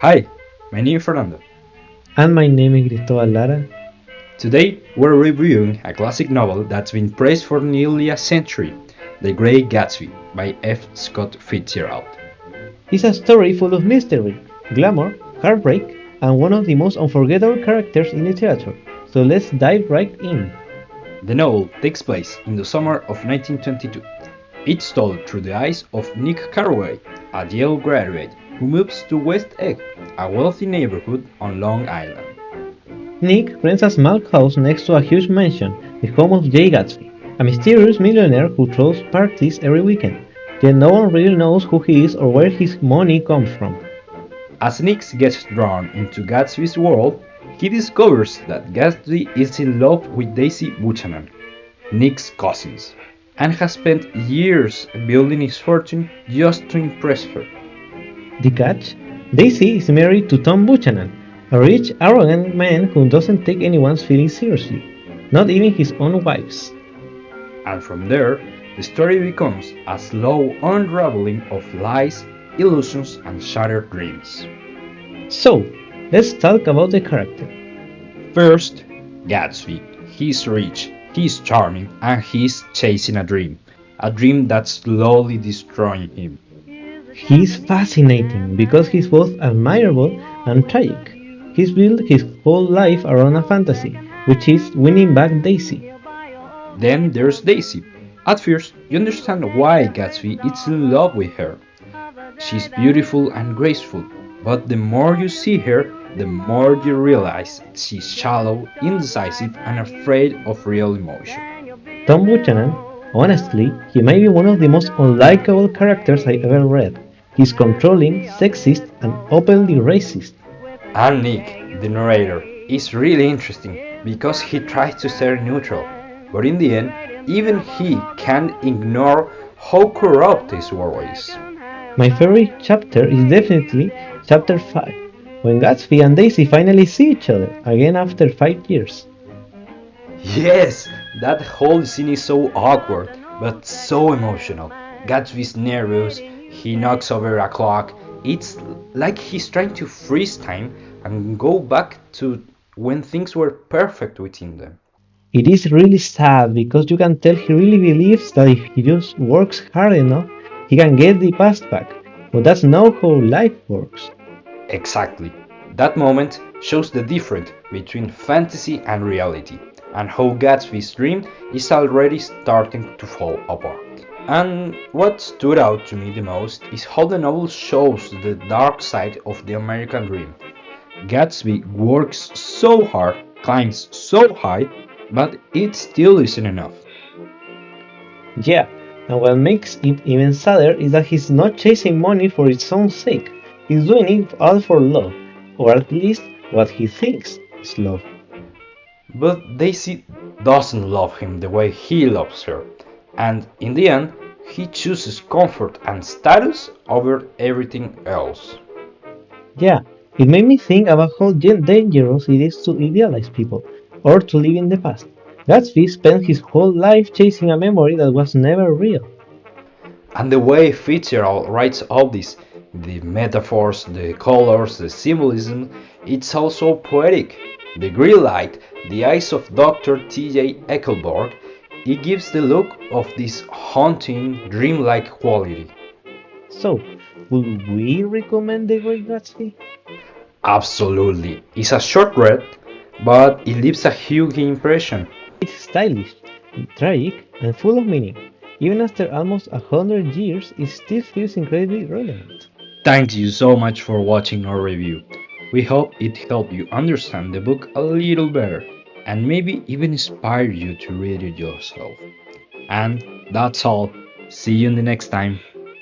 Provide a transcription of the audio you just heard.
Hi, my name is Fernando. And my name is Cristobal Lara. Today we're reviewing a classic novel that's been praised for nearly a century, The Great Gatsby by F. Scott Fitzgerald. It's a story full of mystery, glamour, heartbreak, and one of the most unforgettable characters in literature. So let's dive right in. The novel takes place in the summer of 1922. It's told through the eyes of Nick Carraway, a Yale graduate who moves to West Egg, a wealthy neighborhood on Long Island. Nick rents a small house next to a huge mansion, the home of Jay Gatsby, a mysterious millionaire who throws parties every weekend. Yet no one really knows who he is or where his money comes from. As Nick gets drawn into Gatsby's world, he discovers that Gatsby is in love with Daisy Buchanan, Nick's cousin, and has spent years building his fortune just to impress her. The catch? Daisy is married to Tom Buchanan, a rich, arrogant man who doesn't take anyone's feelings seriously, not even his own wife's. And from there, the story becomes a slow unraveling of lies, illusions, and shattered dreams. So, let's talk about the character. First, Gatsby. He's rich, he's charming, and he's chasing a dream that's slowly destroying him. He's fascinating because he's both admirable and tragic. He's built his whole life around a fantasy, which is winning back Daisy. Then there's Daisy. At first, you understand why Gatsby is in love with her. She's beautiful and graceful, but the more you see her, the more you realize she's shallow, indecisive, and afraid of real emotion. Tom Buchanan, honestly, he might be one of the most unlikable characters I ever read. He's controlling, sexist, and openly racist. And Nick, the narrator, is really interesting because he tries to stay neutral, but in the end, even he can't ignore how corrupt his world is. My favorite chapter is definitely chapter 5, when Gatsby and Daisy finally see each other, again after 5 years. Yes, that whole scene is so awkward, but so emotional. Gatsby's nervous, he knocks over a clock. It's like he's trying to freeze time and go back to when things were perfect within them. It is really sad because you can tell he really believes that if he just works hard enough, he can get the past back. But that's not how life works. Exactly. That moment shows the difference between fantasy and reality, and how Gatsby's dream is already starting to fall apart. And what stood out to me the most is how the novel shows the dark side of the American dream. Gatsby works so hard, climbs so high, but it still isn't enough. Yeah, and what makes it even sadder is that he's not chasing money for its own sake. He's doing it all for love, or at least what he thinks is love. But Daisy doesn't love him the way he loves her, and in the end, he chooses comfort and status over everything else. Yeah, it made me think about how dangerous it is to idealize people, or to live in the past. Gatsby spent his whole life chasing a memory that was never real. And the way Fitzgerald writes all this, the metaphors, the colors, the symbolism, it's also poetic. The green light, the eyes of Dr. T.J. Eichelberg, it gives the look of this haunting, dreamlike quality. So, would we recommend The Great Gatsby? Absolutely. It's a short read, but it leaves a huge impression. It's stylish, tragic, and full of meaning. Even after almost 100 years, it still feels incredibly relevant. Thank you so much for watching our review. We hope it helped you understand the book a little better and maybe even inspire you to read it yourself. And that's all. See you in the next time.